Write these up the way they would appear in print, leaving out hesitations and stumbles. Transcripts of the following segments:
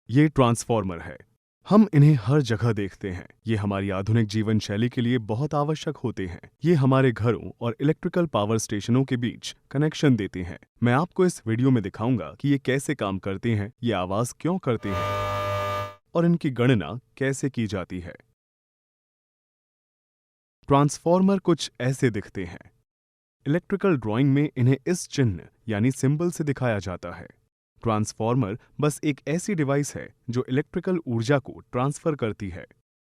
ये ट्रांसफॉर्मर है। हम इन्हें हर जगह देखते हैं। ये हमारी आधुनिक जीवन शैली के लिए बहुत आवश्यक होते हैं। ये हमारे घरों और इलेक्ट्रिकल पावर स्टेशनों के बीच कनेक्शन देते हैं। मैं आपको इस वीडियो में दिखाऊंगा कि ये कैसे काम करते हैं, ये आवाज क्यों करते हैं और इनकी गणना कैसे की जाती है। ट्रांसफॉर्मर कुछ ऐसे दिखते हैं। इलेक्ट्रिकल ड्राइंग में इन्हें इस चिन्ह यानी सिंबल से दिखाया जाता है। ट्रांसफॉर्मर बस एक ऐसी डिवाइस है जो इलेक्ट्रिकल ऊर्जा को ट्रांसफर करती है।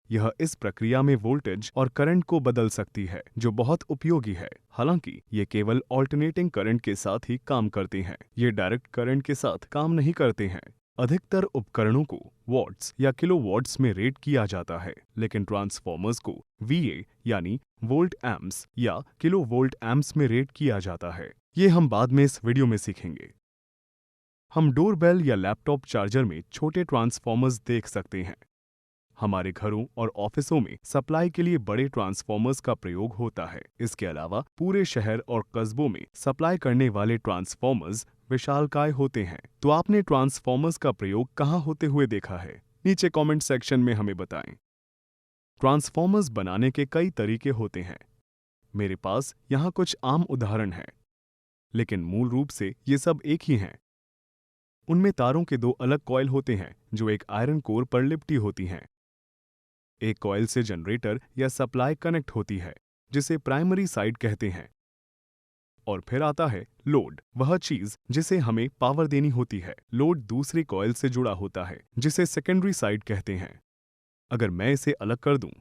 यह इस प्रक्रिया में वोल्टेज और करंट को बदल सकती है, जो बहुत उपयोगी है। हालांकि ये केवल ऑल्टरनेटिंग करंट के साथ ही काम करते हैं। ये डायरेक्ट करंट के साथ काम नहीं करते हैं। अधिकतर उपकरणों को वॉट्स या किलोवॉट्स में रेट किया जाता है, लेकिन ट्रांसफॉर्मर्स को VA यानी वोल्ट एम्प्स या किलो वोल्ट एम्प्स में रेट किया जाता है। ये हम बाद में इस वीडियो में सीखेंगे। हम डोरबेल या लैपटॉप चार्जर में छोटे ट्रांसफॉर्मर्स देख सकते हैं। हमारे घरों और ऑफिसों में सप्लाई के लिए बड़े ट्रांसफॉर्मर्स का प्रयोग होता है। इसके अलावा पूरे शहर और कस्बों में सप्लाई करने वाले ट्रांसफॉर्मर्स विशालकाय होते हैं। तो आपने ट्रांसफॉर्मर्स का प्रयोग कहाँ होते हुए देखा है? नीचे कमेंट सेक्शन में हमें बताएं। ट्रांसफॉर्मर्स बनाने के कई तरीके होते हैं। मेरे पास यहाँ कुछ आम उदाहरण हैं, लेकिन मूल रूप से ये सब एक ही हैं। उनमें तारों के दो अलग कॉइल होते हैं जो एक आयरन कोर पर लिपटी होती हैं। एक कॉइल से जनरेटर या सप्लाई कनेक्ट होती है, जिसे प्राइमरी साइड कहते हैं। और फिर आता है लोड, वह चीज जिसे हमें पावर देनी होती है। लोड दूसरी कॉइल से जुड़ा होता है, जिसे सेकेंडरी साइड कहते हैं। अगर मैं इसे अलग कर दूं,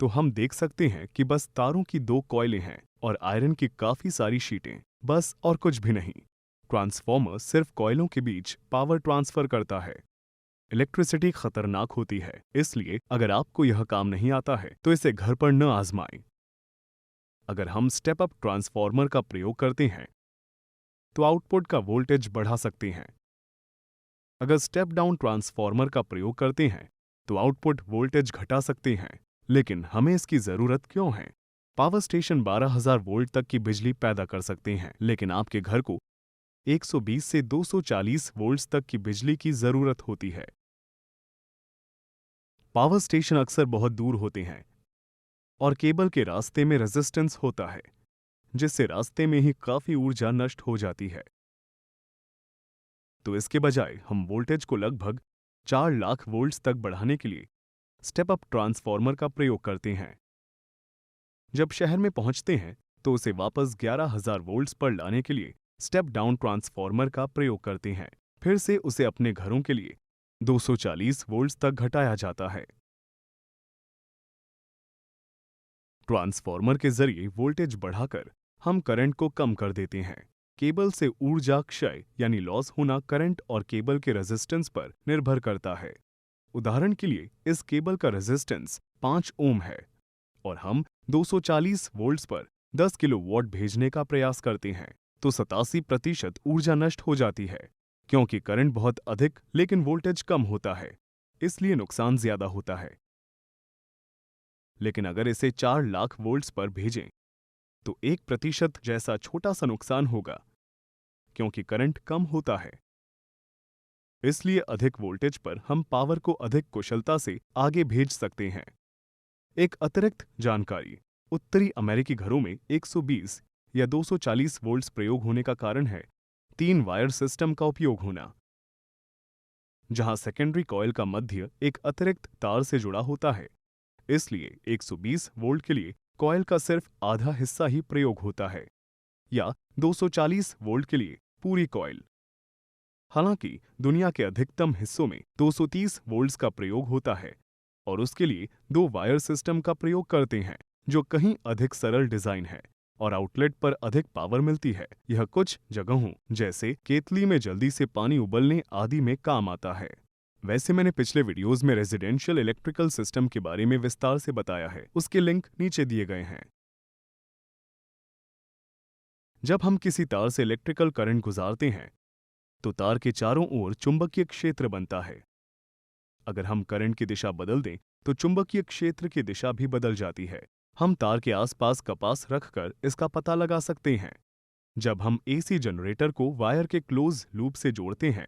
तो हम देख सकते हैं कि बस तारों की दो कॉइलें हैं और आयरन की काफी सारी शीटें, बस और कुछ भी नहीं। ट्रांसफॉर्मर सिर्फ कॉइलों के बीच पावर ट्रांसफर करता है। इलेक्ट्रिसिटी खतरनाक होती है, इसलिए अगर आपको यह काम नहीं आता है तो इसे घर पर न आजमाएं। अगर हम स्टेप अप ट्रांसफॉर्मर का प्रयोग करते हैं तो आउटपुट का वोल्टेज बढ़ा सकते हैं। अगर स्टेप डाउन ट्रांसफॉर्मर का प्रयोग करते हैं तो आउटपुट वोल्टेज घटा सकते हैं। लेकिन हमें इसकी जरूरत क्यों है? पावर स्टेशन 12,000 वोल्ट तक की बिजली पैदा कर सकते हैं, लेकिन आपके घर को 120 से 240 वोल्ट्स तक की बिजली की जरूरत होती है। पावर स्टेशन अक्सर बहुत दूर होते हैं और केबल के रास्ते में रेजिस्टेंस होता है, जिससे रास्ते में ही काफी ऊर्जा नष्ट हो जाती है। तो इसके बजाय हम वोल्टेज को लगभग 4 लाख वोल्ट्स तक बढ़ाने के लिए स्टेप अप ट्रांसफॉर्मर का प्रयोग करते हैं। जब शहर में पहुंचते हैं तो उसे वापस 11,000 वोल्ट्स पर लाने के लिए स्टेप डाउन ट्रांसफॉर्मर का प्रयोग करते हैं। फिर से उसे अपने घरों के लिए 240 वोल्ट्स तक घटाया जाता है। ट्रांसफॉर्मर के जरिए वोल्टेज बढ़ाकर हम करंट को कम कर देते हैं। केबल से ऊर्जा क्षय यानी लॉस होना करंट और केबल के रेजिस्टेंस पर निर्भर करता है। उदाहरण के लिए इस केबल का रेजिस्टेंस 5 ओम है और हम 240 वोल्ट्स पर 10 किलोवाट भेजने का प्रयास करते हैं, तो 87% ऊर्जा नष्ट हो जाती है, क्योंकि करंट बहुत अधिक लेकिन वोल्टेज कम होता है, इसलिए नुकसान ज्यादा होता है। लेकिन अगर इसे 4 लाख वोल्ट्स पर भेजें तो 1% जैसा छोटा सा नुकसान होगा, क्योंकि करंट कम होता है। इसलिए अधिक वोल्टेज पर हम पावर को अधिक कुशलता से आगे भेज सकते हैं। एक अतिरिक्त जानकारी, उत्तरी अमेरिकी घरों में 120 या 240 वोल्ट्स प्रयोग होने का कारण है 3 वायर सिस्टम का उपयोग होना, जहां सेकेंडरी कॉइल का मध्य एक अतिरिक्त तार से जुड़ा होता है। इसलिए 120 वोल्ट के लिए कॉइल का सिर्फ आधा हिस्सा ही प्रयोग होता है, या 240 वोल्ट के लिए पूरी कॉइल। हालांकि दुनिया के अधिकतम हिस्सों में 230 वोल्ट्स का प्रयोग होता है और उसके लिए 2 वायर सिस्टम का प्रयोग करते हैं, जो कहीं अधिक सरल डिजाइन है और आउटलेट पर अधिक पावर मिलती है। यह कुछ जगहों जैसे केतली में जल्दी से पानी उबलने आदि में काम आता है। वैसे मैंने पिछले वीडियोस में रेजिडेंशियल इलेक्ट्रिकल सिस्टम के बारे में विस्तार से बताया है, उसके लिंक नीचे दिए गए हैं। जब हम किसी तार से इलेक्ट्रिकल करंट गुजारते हैं तो तार के चारों ओर चुंबकीय क्षेत्र बनता है। अगर हम करंट की दिशा बदल दें तो चुंबकीय क्षेत्र की दिशा भी बदल जाती है। हम तार के आसपास कपास रखकर इसका पता लगा सकते हैं। जब हम AC जनरेटर को वायर के क्लोज लूप से जोड़ते हैं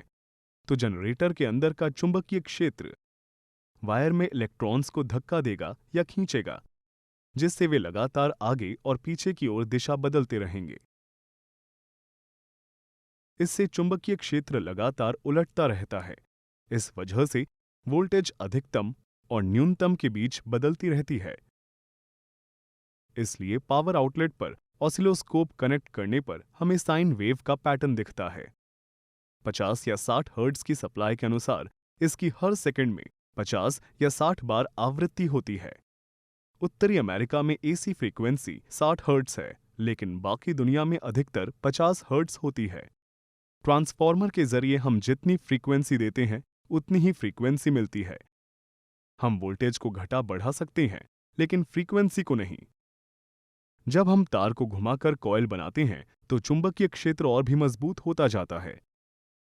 तो जनरेटर के अंदर का चुंबकीय क्षेत्र वायर में इलेक्ट्रॉन्स को धक्का देगा या खींचेगा, जिससे वे लगातार आगे और पीछे की ओर दिशा बदलते रहेंगे। इससे चुंबकीय क्षेत्र लगातार उलटता रहता है। इस वजह से वोल्टेज अधिकतम और न्यूनतम के बीच बदलती रहती है। इसलिए पावर आउटलेट पर ऑसिलोस्कोप कनेक्ट करने पर हमें साइन वेव का पैटर्न दिखता है। 50 या 60 हर्ट्ज की सप्लाई के अनुसार इसकी हर सेकंड में 50 या 60 बार आवृत्ति होती है। उत्तरी अमेरिका में एसी फ्रीक्वेंसी 60 हर्ट्ज है, लेकिन बाकी दुनिया में अधिकतर 50 हर्ट्ज होती है। ट्रांसफार्मर के जरिए हम जितनी फ्रीक्वेंसी देते हैं उतनी ही फ्रीक्वेंसी मिलती है। हम वोल्टेज को घटा बढ़ा सकते हैं, लेकिन फ्रीक्वेंसी को नहीं। जब हम तार को घुमाकर कॉइल बनाते हैं तो चुंबकीय क्षेत्र और भी मजबूत होता जाता है।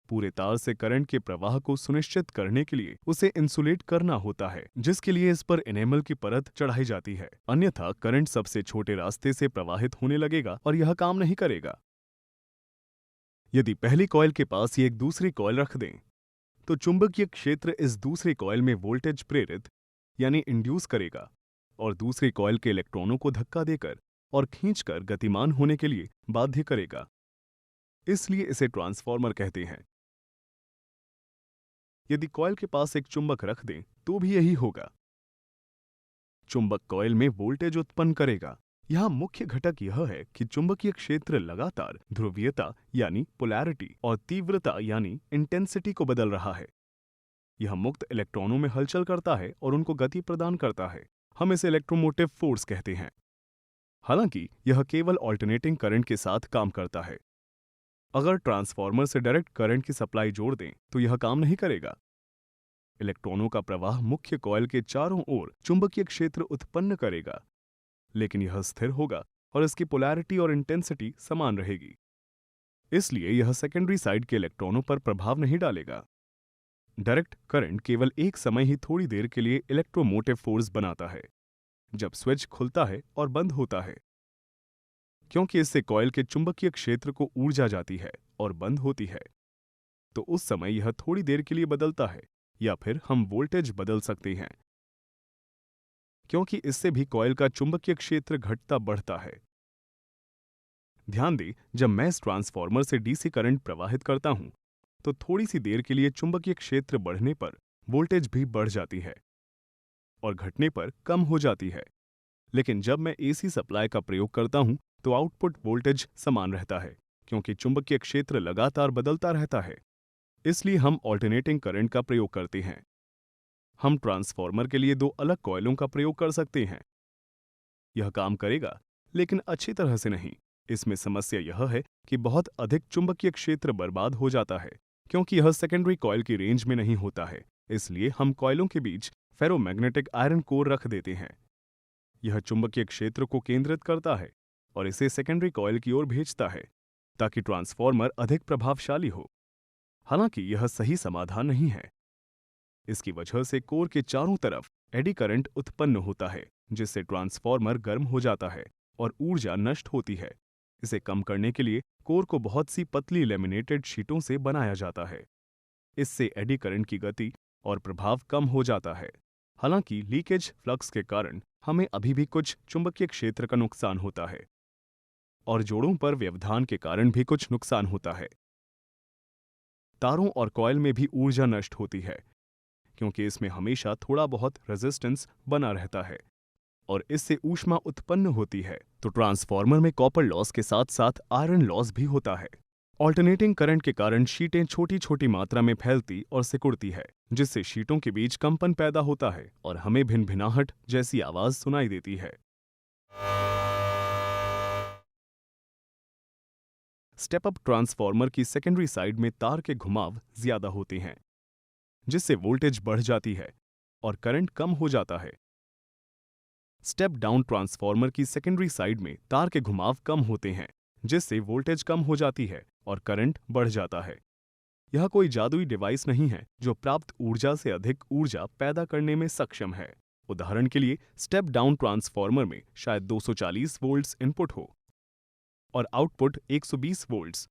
पूरे तार से करंट के प्रवाह को सुनिश्चित करने के लिए उसे इंसुलेट करना होता है, जिसके लिए इस पर एनेमल की परत चढ़ाई जाती है। अन्यथा करंट सबसे छोटे रास्ते से प्रवाहित होने लगेगा और यह काम नहीं करेगा। यदि पहली कॉइल के पास ही एक दूसरी कॉइल रख दें तो चुंबकीय क्षेत्र इस दूसरी कॉइल में वोल्टेज प्रेरित यानी इंड्यूस करेगा और दूसरी कॉइल के इलेक्ट्रॉनों को धक्का देकर और खींचकर गतिमान होने के लिए बाध्य करेगा। इसलिए इसे ट्रांसफार्मर कहते हैं। यदि कॉइल के पास एक चुंबक रख दें तो भी यही होगा। चुंबक कॉइल में वोल्टेज उत्पन्न करेगा। यहां मुख्य घटक यह है कि चुंबकीय क्षेत्र लगातार ध्रुवीयता यानी पोलैरिटी और तीव्रता यानी इंटेंसिटी को बदल रहा है। यह मुक्त इलेक्ट्रॉनों में हलचल करता है और उनको गति प्रदान करता है। हम इसे इलेक्ट्रोमोटिव फोर्स कहते हैं। हालांकि यह केवल ऑल्टरनेटिंग करंट के साथ काम करता है। अगर ट्रांसफार्मर से डायरेक्ट करंट की सप्लाई जोड़ दें तो यह काम नहीं करेगा। इलेक्ट्रॉनों का प्रवाह मुख्य कॉइल के चारों ओर चुंबकीय क्षेत्र उत्पन्न करेगा, लेकिन यह स्थिर होगा और इसकी पोलैरिटी और इंटेंसिटी समान रहेगी। इसलिए यह सेकेंडरी साइड के इलेक्ट्रॉनों पर प्रभाव नहीं डालेगा। डायरेक्ट करंट केवल एक समय ही थोड़ी देर के लिए इलेक्ट्रोमोटिव फोर्स बनाता है, जब स्विच खुलता है और बंद होता है। क्योंकि इससे कॉइल के चुंबकीय क्षेत्र को ऊर्जा जाती है और बंद होती है, तो उस समय यह थोड़ी देर के लिए बदलता है या फिर हम वोल्टेज बदल सकते हैं, क्योंकि इससे भी कॉइल का चुंबकीय क्षेत्र घटता बढ़ता है। ध्यान दें, जब मैं इस ट्रांसफार्मर से डीसी करंट प्रवाहित करता हूं तो थोड़ी सी देर के लिए चुंबकीय क्षेत्र बढ़ने पर वोल्टेज भी बढ़ जाती है और घटने पर कम हो जाती है। लेकिन जब मैं एसी सप्लाई का प्रयोग करता हूं तो आउटपुट वोल्टेज समान रहता है, क्योंकि चुंबकीय क्षेत्र लगातार बदलता रहता है। इसलिए हम ऑल्टरनेटिंग करंट का प्रयोग करते हैं। हम ट्रांसफार्मर के लिए दो अलग कॉइलों का प्रयोग कर सकते हैं। यह काम करेगा, लेकिन अच्छी तरह से नहीं। इसमें समस्या यह है कि बहुत अधिक चुंबकीय क्षेत्र बर्बाद हो जाता है, क्योंकि यह सेकेंडरी कॉइल की रेंज में नहीं होता है। इसलिए हम कॉइलों के बीच फेरोमैग्नेटिक आयरन कोर रख देते हैं। यह चुंबकीय क्षेत्र को केंद्रित करता है और इसे सेकेंडरी कॉइल की ओर भेजता है, ताकि ट्रांसफार्मर अधिक प्रभावशाली हो। हालांकि यह सही समाधान नहीं है। इसकी वजह से कोर के चारों तरफ एडी करंट उत्पन्न होता है, जिससे ट्रांसफार्मर गर्म हो जाता है और ऊर्जा नष्ट होती है। इसे कम करने के लिए कोर को बहुत सी पतली लेमिनेटेड शीटों से बनाया जाता है। इससे एडी करंट की गति और प्रभाव कम हो जाता है। हालांकि लीकेज फ्लक्स के कारण हमें अभी भी कुछ चुंबकीय क्षेत्र का नुकसान होता है और जोड़ों पर व्यवधान के कारण भी कुछ नुकसान होता है। तारों और कॉइल में भी ऊर्जा नष्ट होती है, क्योंकि इसमें हमेशा थोड़ा बहुत रेजिस्टेंस बना रहता है और इससे ऊष्मा उत्पन्न होती है। तो ट्रांसफार्मर में कॉपर लॉस के साथ साथ आयरन लॉस भी होता है। ऑल्टरनेटिंग करंट के कारण शीटें छोटी छोटी मात्रा में फैलती और सिकुड़ती है, जिससे शीटों के बीच कंपन पैदा होता है और हमें भिनभिनाहट जैसी आवाज सुनाई देती है। स्टेप अप ट्रांसफार्मर की सेकेंडरी साइड में तार के घुमाव ज्यादा होते हैं, जिससे वोल्टेज बढ़ जाती है और करंट कम हो जाता है। स्टेप डाउन ट्रांसफार्मर की सेकेंडरी साइड में तार के घुमाव कम होते हैं, जिससे वोल्टेज कम हो जाती है और करंट बढ़ जाता है। यह कोई जादुई डिवाइस नहीं है जो प्राप्त ऊर्जा से अधिक ऊर्जा पैदा करने में सक्षम है। उदाहरण के लिए स्टेप डाउन ट्रांसफार्मर में शायद 240 वोल्ट्स इनपुट हो और आउटपुट 120 वोल्ट्स।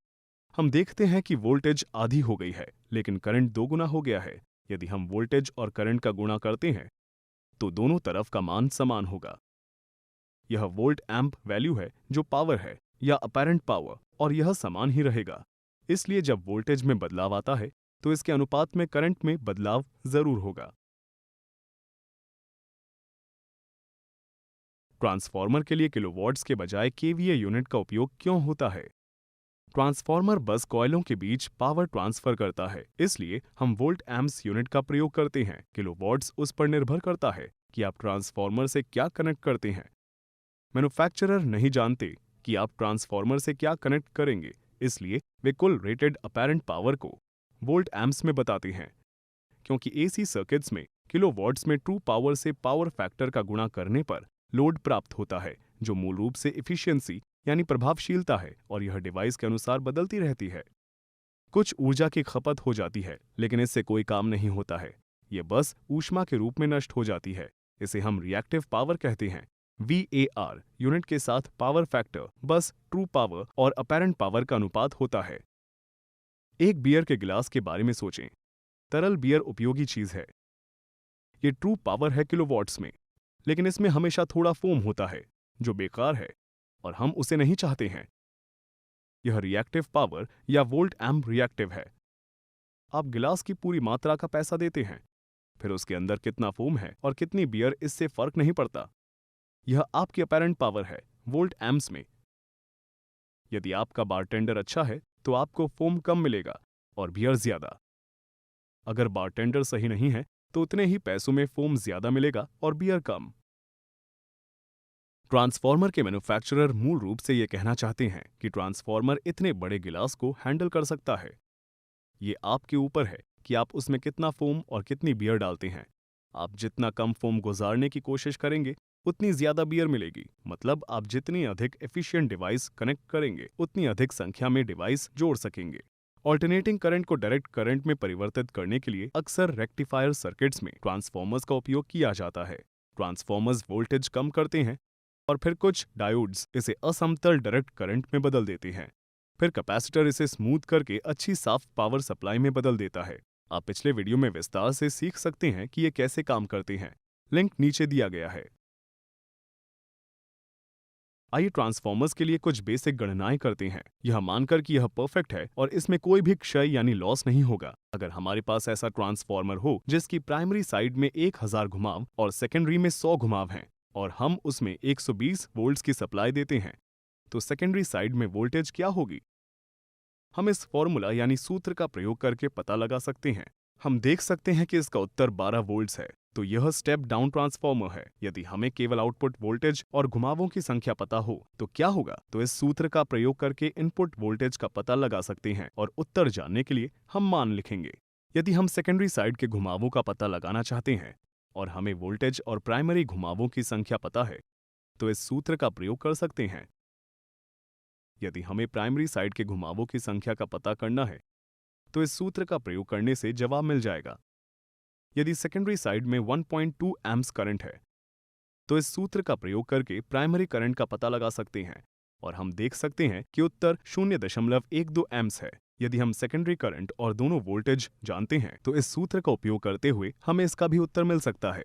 हम देखते हैं कि वोल्टेज आधी हो गई है लेकिन करंट दोगुना हो गया है। यदि हम वोल्टेज और करंट का गुणा करते हैं तो दोनों तरफ का मान समान होगा। यह वोल्ट एम्प वैल्यू है जो पावर है या अपैरेंट पावर, और यह समान ही रहेगा। इसलिए जब वोल्टेज में बदलाव आता है तो इसके अनुपात में करंट में बदलाव जरूर होगा। ट्रांसफार्मर के लिए किलोवाट्स के बजाय केवीए यूनिट का उपयोग क्यों होता है? ट्रांसफार्मर बस कॉइलों के बीच पावर ट्रांसफर करता है, इसलिए हम वोल्ट एम्प्स यूनिट का प्रयोग करते हैं। किलोवाट्स उस पर निर्भर करता है कि आप ट्रांसफार्मर से क्या कनेक्ट करते हैं। मैन्युफैक्चरर नहीं जानते कि आप ट्रांसफार्मर से क्या कनेक्ट करेंगे, इसलिए वे कुल रेटेड अपैरेंट पावर को वोल्ट एम्प्स में बताते हैं। क्योंकि एसी सर्किट्स में किलोवाट्स में ट्रू पावर से पावर फैक्टर का गुणा करने पर लोड प्राप्त होता है, जो मूल रूप से एफिशिएंसी यानी प्रभावशीलता है, और यह डिवाइस के अनुसार बदलती रहती है। कुछ ऊर्जा की खपत हो जाती है लेकिन इससे कोई काम नहीं होता है, ये बस ऊष्मा के रूप में नष्ट हो जाती है। इसे हम रिएक्टिव पावर कहते हैं। VAR यूनिट के साथ पावर फैक्टर बस ट्रू पावर और अपैरेंट पावर का अनुपात होता है। एक बियर के गिलास के बारे में सोचें। तरल बियर उपयोगी चीज है। ये ट्रू पावर है किलोवाट्स में, लेकिन इसमें हमेशा थोड़ा फोम होता है जो बेकार है और हम उसे नहीं चाहते हैं। यह रिएक्टिव पावर या वोल्ट एम्प रिएक्टिव है। आप गिलास की पूरी मात्रा का पैसा देते हैं, फिर उसके अंदर कितना फोम है और कितनी बियर, इससे फर्क नहीं पड़ता। यह आपकी अपैरेंट पावर है वोल्ट एम्प्स में। यदि आपका बारटेंडर अच्छा है तो आपको फोम कम मिलेगा और बियर ज्यादा। अगर बारटेंडर सही नहीं है तो उतने ही पैसों में फोम ज्यादा मिलेगा और बियर कम। ट्रांसफार्मर के मैन्युफैक्चरर मूल रूप से ये कहना चाहते हैं कि ट्रांसफार्मर इतने बड़े गिलास को हैंडल कर सकता है। ये आपके ऊपर है कि आप उसमें कितना फोम और कितनी बियर डालते हैं। आप जितना कम फोम गुजारने की कोशिश करेंगे उतनी ज्यादा बियर मिलेगी। मतलब आप जितनी अधिक एफिशिएंट डिवाइस कनेक्ट करेंगे उतनी अधिक संख्या में डिवाइस जोड़ सकेंगे। ऑल्टरनेटिंग करंट को डायरेक्ट करंट में परिवर्तित करने के लिए अक्सर रेक्टिफायर सर्किट्स में ट्रांसफार्मर्स का उपयोग किया जाता है। ट्रांसफार्मर्स वोल्टेज कम करते हैं और फिर कुछ डायोड्स इसे असमतल डायरेक्ट करंट में बदल देते हैं। फिर कैपेसिटर इसे स्मूथ करके अच्छी साफ पावर सप्लाई में बदल देता है। आप पिछले वीडियो में विस्तार से सीख सकते हैं कि ये कैसे काम करते हैं। लिंक नीचे दिया गया है। आइए ट्रांसफार्मर्स के लिए कुछ बेसिक गणनाएं करते हैं, यह मानकर कि यह परफेक्ट है और इसमें कोई भी क्षय यानी लॉस नहीं होगा। अगर हमारे पास ऐसा ट्रांसफार्मर हो जिसकी प्राइमरी साइड में 1000 घुमाव और सेकेंडरी में 100 घुमाव हैं और हम उसमें 120 वोल्ट्स की सप्लाई देते हैं, तो सेकेंडरी साइड में वोल्टेज क्या होगी? हम इस फॉर्मूला यानी सूत्र का प्रयोग करके पता लगा सकते हैं। हम देख सकते हैं कि इसका उत्तर 12 वोल्ट्स है, तो यह स्टेप डाउन ट्रांसफार्मर है। यदि हमें केवल आउटपुट वोल्टेज और घुमावों की संख्या पता हो तो क्या होगा? तो इस सूत्र का प्रयोग करके इनपुट वोल्टेज का पता लगा सकते हैं और उत्तर जानने के लिए हम मान लिखेंगे। यदि हम सेकेंडरी साइड के घुमावों का पता लगाना चाहते हैं और हमें वोल्टेज और प्राइमरी घुमावों की संख्या पता है तो इस सूत्र का प्रयोग कर सकते हैं। यदि हमें प्राइमरी साइड के घुमावों की संख्या का पता करना है तो इस सूत्र का प्रयोग करने से जवाब मिल जाएगा। यदि सेकेंडरी साइड में 1.2 एम्प्स करंट है तो इस सूत्र का प्रयोग करके प्राइमरी करंट का पता लगा सकते हैं और हम देख सकते हैं कि उत्तर 0.12 एम्प्स है। यदि हम सेकेंडरी करंट और दोनों वोल्टेज जानते हैं तो इस सूत्र का उपयोग करते हुए हमें इसका भी उत्तर मिल सकता है।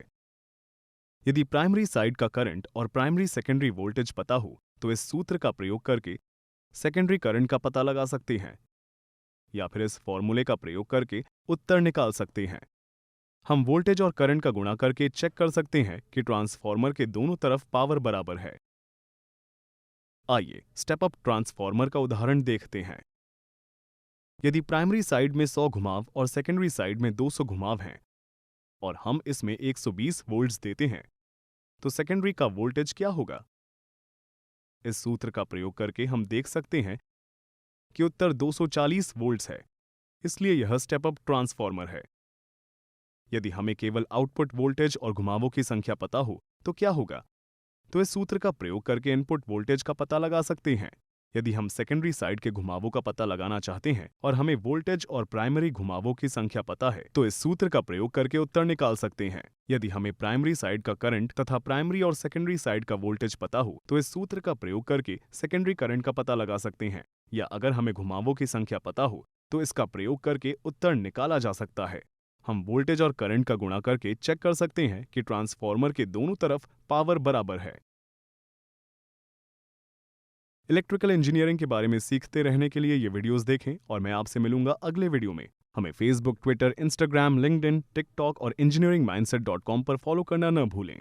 यदि प्राइमरी साइड का करंट और प्राइमरी सेकेंडरी वोल्टेज पता हो तो इस सूत्र का प्रयोग करके सेकेंडरी करंट का पता लगा सकते हैं या फिर इस फॉर्मूले का प्रयोग करके उत्तर निकाल सकते हैं। हम वोल्टेज और करंट का गुणा करके चेक कर सकते हैं कि ट्रांसफार्मर के दोनों तरफ पावर बराबर है। आइए स्टेप अप ट्रांसफार्मर का उदाहरण देखते हैं। यदि प्राइमरी साइड में 100 घुमाव और सेकेंडरी साइड में 200 घुमाव हैं और हम इसमें 120 वोल्ट्स देते हैं तो सेकेंडरी का वोल्टेज क्या होगा? इस सूत्र का प्रयोग करके हम देख सकते हैं कि उत्तर 240 वोल्ट्स है, इसलिए यह स्टेप अप ट्रांसफार्मर है। यदि हमें केवल आउटपुट वोल्टेज और घुमावों की संख्या पता हो तो क्या होगा? तो इस सूत्र का प्रयोग करके इनपुट वोल्टेज का पता लगा सकते हैं। यदि हम सेकेंडरी साइड के घुमावों का पता लगाना चाहते हैं और हमें वोल्टेज और प्राइमरी घुमावों की संख्या पता है तो इस सूत्र का प्रयोग करके उत्तर निकाल सकते हैं। यदि हमें प्राइमरी साइड का करंट तथा प्राइमरी और सेकेंडरी साइड का वोल्टेज पता हो तो इस सूत्र का प्रयोग करके सेकेंडरी करंट का पता लगा सकते हैं। या अगर हमें घुमावों की संख्या पता हो तो इसका प्रयोग करके उत्तर निकाला जा सकता है। हम वोल्टेज और करंट का गुणा करके चेक कर सकते हैं कि ट्रांसफॉर्मर के दोनों तरफ पावर बराबर है। इलेक्ट्रिकल इंजीनियरिंग के बारे में सीखते रहने के लिए ये वीडियोस देखें और मैं आपसे मिलूंगा अगले वीडियो में। हमें Facebook, Twitter, Instagram, LinkedIn, TikTok और engineeringmindset.com पर फॉलो करना न भूलें।